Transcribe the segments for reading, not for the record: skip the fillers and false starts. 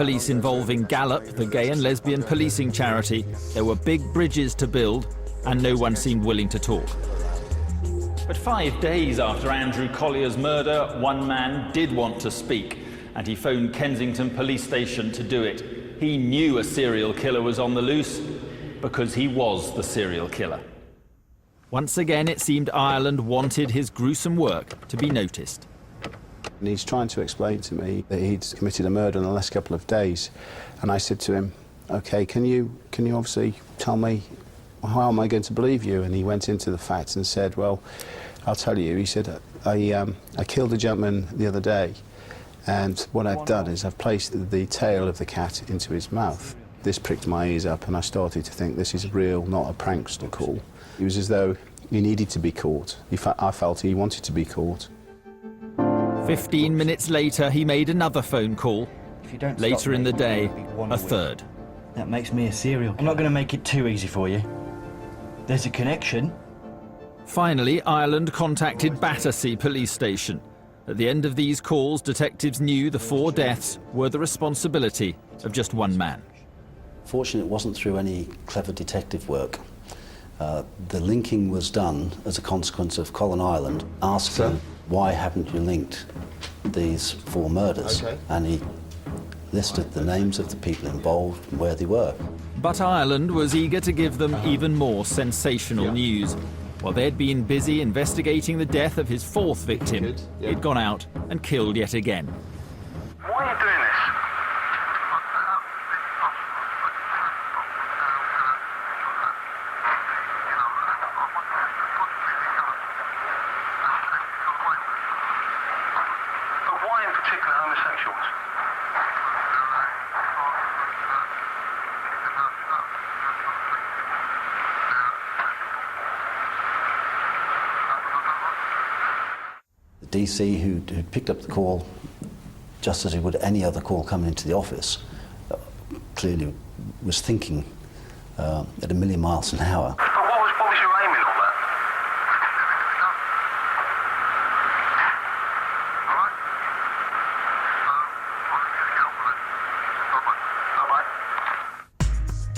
police involving Gallup, the gay and lesbian policing charity. There were big bridges to build, and no one seemed willing to talk. But 5 days after Andrew Collier's murder, one man did want to speak, and he phoned Kensington Police Station to do it. He knew a serial killer was on the loose, because he was the serial killer. Once again, it seemed Ireland wanted his gruesome work to be noticed. And he's trying to explain to me that he'd committed a murder in the last couple of days. And I said to him, OK, can you obviously tell me, how am I going to believe you? And he went into the facts and said, well, I'll tell you. He said, I killed a gentleman the other day, and what I've done is I've placed the tail of the cat into his mouth. This pricked my ears up, and I started to think this is real, not a prankster call. It was as though he needed to be caught. I felt he wanted to be caught. 15 minutes later, he made another phone call. Later in the day, a third. That makes me a serial killer. I'm not going to make it too easy for you. There's a connection. Finally, Ireland contacted Battersea Police Station. At the end of these calls, detectives knew the 4 deaths were the responsibility of just one man. Fortunately, it wasn't through any clever detective work. The linking was done as a consequence of Colin Ireland asking, why haven't you linked these 4 murders? Okay. And he listed the names of the people involved and where they were. But Ireland was eager to give them even more sensational news. While they'd been busy investigating the death of his 4th victim, he'd gone out and killed yet again. Why are you doing this? But why in particular homosexuals? The DC who picked up the call just as he would any other call coming into the office clearly was thinking at a million miles an hour. But what was your aim in all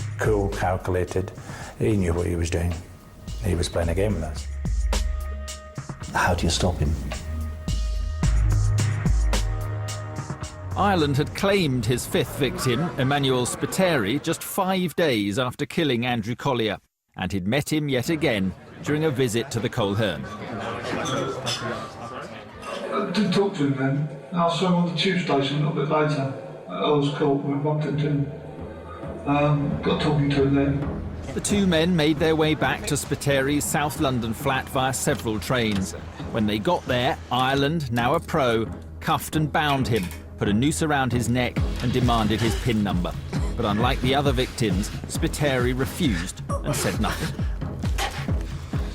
that? Cool, calculated. He knew what he was doing. He was playing a game with us. How do you stop him? Ireland had claimed his 5th victim, Emmanuel Spiteri, just 5 days after killing Andrew Collier, and he'd met him yet again during a visit to the Colhern. I did talk to him then. I saw him on the tube station a little bit later. I was caught, we bumped into him. Got talking to him then. The 2 men made their way back to Spiteri's South London flat via several trains. When they got there, Ireland, now a pro, cuffed and bound him, put a noose around his neck and demanded his PIN number. But unlike the other victims, Spiteri refused and said nothing.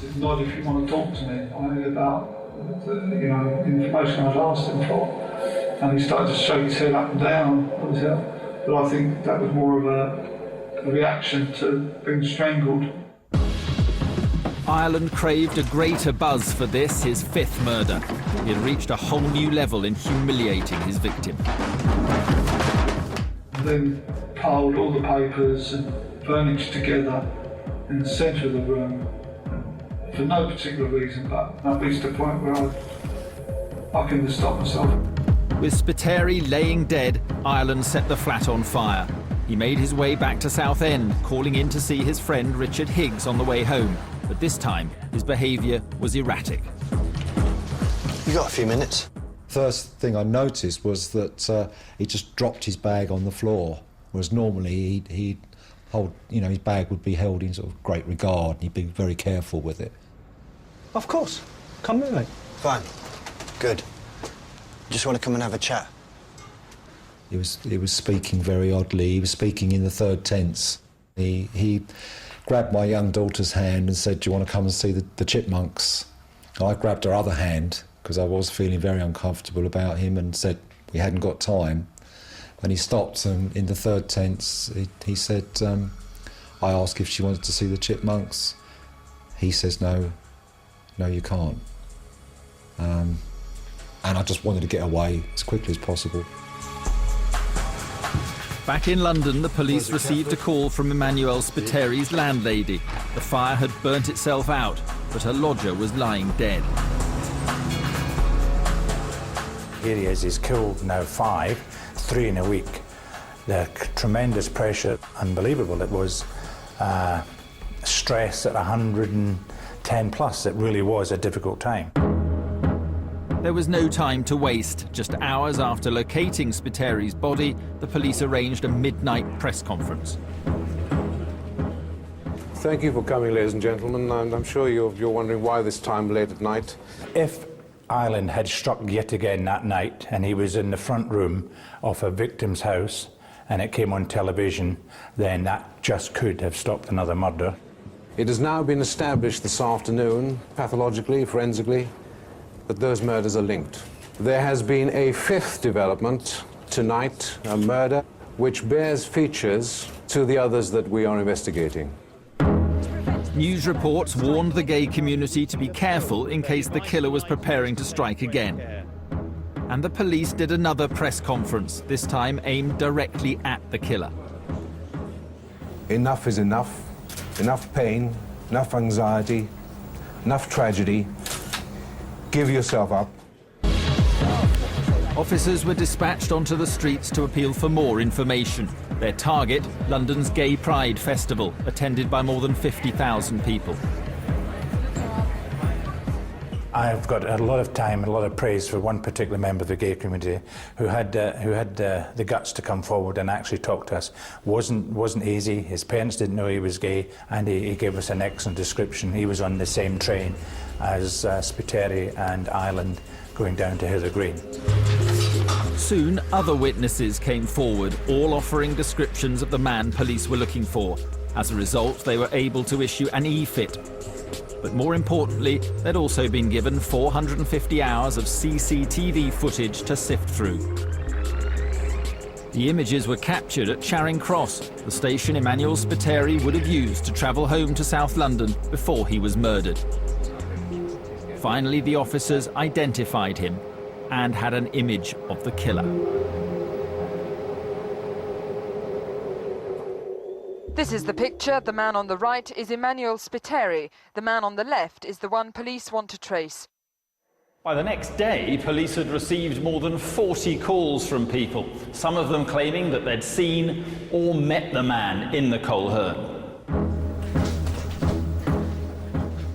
He said, "Nod if you want to talk to me, only about the information I'd asked him for." And he started to shake his head up and down. But I think that was more of a reaction to being strangled. Ireland craved a greater buzz for this, his 5th murder. He had reached a whole new level in humiliating his victim. And then piled all the papers and furniture together in the centre of the room for no particular reason, but I've reached a point where I couldn't stop myself. With Spiteri laying dead, Ireland set the flat on fire. He made his way back to Southend, calling in to see his friend Richard Higgs on the way home. But this time, his behaviour was erratic. You got a few minutes? First thing I noticed was that he just dropped his bag on the floor, whereas normally he'd hold, his bag would be held in sort of great regard, and he'd be very careful with it. Of course. Come with me. Fine. Good. Just want to come and have a chat. He was speaking very oddly. He was speaking in the third tense. He grabbed my young daughter's hand and said, "Do you want to come and see the chipmunks?" I grabbed her other hand because I was feeling very uncomfortable about him and said we hadn't got time. And he stopped, and in the third tense he said, I asked if she wanted to see the chipmunks. He says, no, you can't. And I just wanted to get away as quickly as possible. Back in London, the police received a call from Emmanuel Spiteri's landlady. The fire had burnt itself out, but her lodger was lying dead. Here he is, he's killed now 5, 3 in a week. The tremendous pressure, unbelievable it was. Stress at 110 plus, it really was a difficult time. There was no time to waste. Just hours after locating Spiteri's body, the police arranged a midnight press conference. Thank you for coming, ladies and gentlemen. I'm sure you're wondering why this time late at night. If Ireland had struck yet again that night and he was in the front room of a victim's house and it came on television, then that just could have stopped another murder. It has now been established this afternoon, pathologically, forensically, that those murders are linked. There has been a 5th development tonight, a murder, which bears features to the others that we are investigating. News reports warned the gay community to be careful in case the killer was preparing to strike again. And the police did another press conference, this time aimed directly at the killer. Enough is enough. Enough pain, enough anxiety, enough tragedy. Give yourself up. Officers were dispatched onto the streets to appeal for more information. Their target, London's Gay Pride Festival, attended by more than 50,000 people. I've got a lot of time and a lot of praise for one particular member of the gay community who had the guts to come forward and actually talk to us. Wasn't easy. His parents didn't know he was gay, and he gave us an excellent description. He was on the same train as Spiteri and Ireland going down to Hither Green. Soon, other witnesses came forward, all offering descriptions of the man police were looking for. As a result, they were able to issue an E-fit. But more importantly, they'd also been given 450 hours of CCTV footage to sift through. The images were captured at Charing Cross, the station Emmanuel Spiteri would have used to travel home to South London before he was murdered. Finally, the officers identified him and had an image of the killer. This is the picture. The man on the right is Emmanuel Spiteri. The man on the left is the one police want to trace. By the next day, police had received more than 40 calls from people, some of them claiming that they'd seen or met the man in the Coleherne.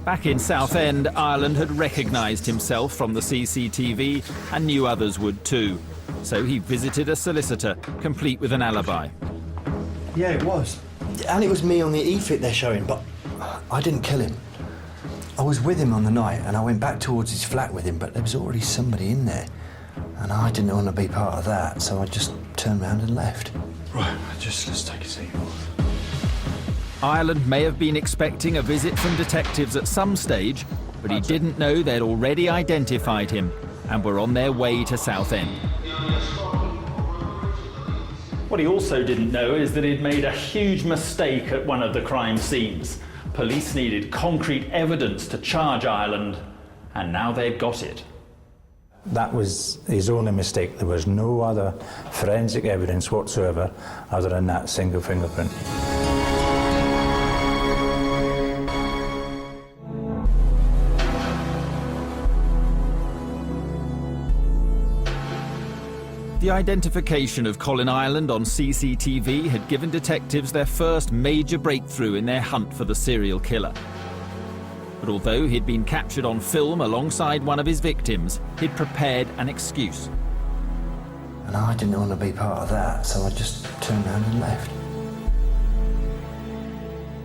Back in Southend, Ireland had recognised himself from the CCTV and knew others would too. So he visited a solicitor, complete with an alibi. Yeah, it was. And it was me on the E-fit they're showing, but I didn't kill him. I was with him on the night and I went back towards his flat with him, but there was already somebody in there. And I didn't want to be part of that, so I just turned around and left. Right, let's take a seat. Ireland may have been expecting a visit from detectives at some stage, but he didn't know they'd already identified him and were on their way to Southend. What he also didn't know is that he'd made a huge mistake at one of the crime scenes. Police needed concrete evidence to charge Ireland, and now they'd got it. That was his only mistake. There was no other forensic evidence whatsoever other than that single fingerprint. The identification of Colin Ireland on CCTV had given detectives their first major breakthrough in their hunt for the serial killer. But although he'd been captured on film alongside one of his victims, he'd prepared an excuse. And I didn't want to be part of that, so I just turned around and left.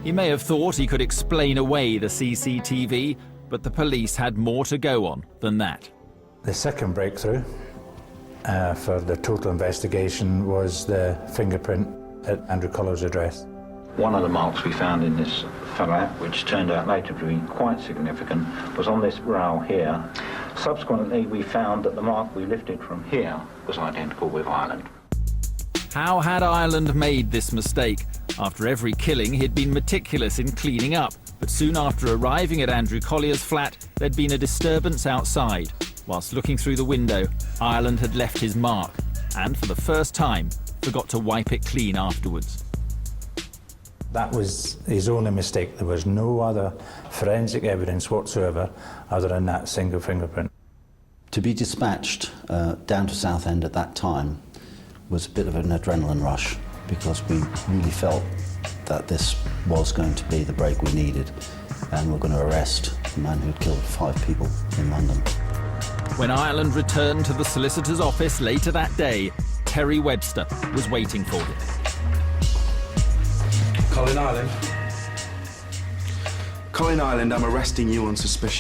He may have thought he could explain away the CCTV, but the police had more to go on than that. The second breakthrough for the total investigation was the fingerprint at Andrew Collier's address. One of the marks we found in this flat, which turned out later to be quite significant, was on this rail here. Subsequently, we found that the mark we lifted from here was identical with Ireland. How had Ireland made this mistake? After every killing, he'd been meticulous in cleaning up, but soon after arriving at Andrew Collier's flat, there'd been a disturbance outside. Whilst looking through the window, Ireland had left his mark, and for the first time, forgot to wipe it clean afterwards. That was his only mistake. There was no other forensic evidence whatsoever other than that single fingerprint. To be dispatched down to Southend at that time was a bit of an adrenaline rush, because we really felt that this was going to be the break we needed, and we're going to arrest the man who'd killed 5 people in London. When Ireland returned to the solicitor's office later that day, Terry Webster was waiting for him. Colin Ireland. Colin Ireland, I'm arresting you on suspicion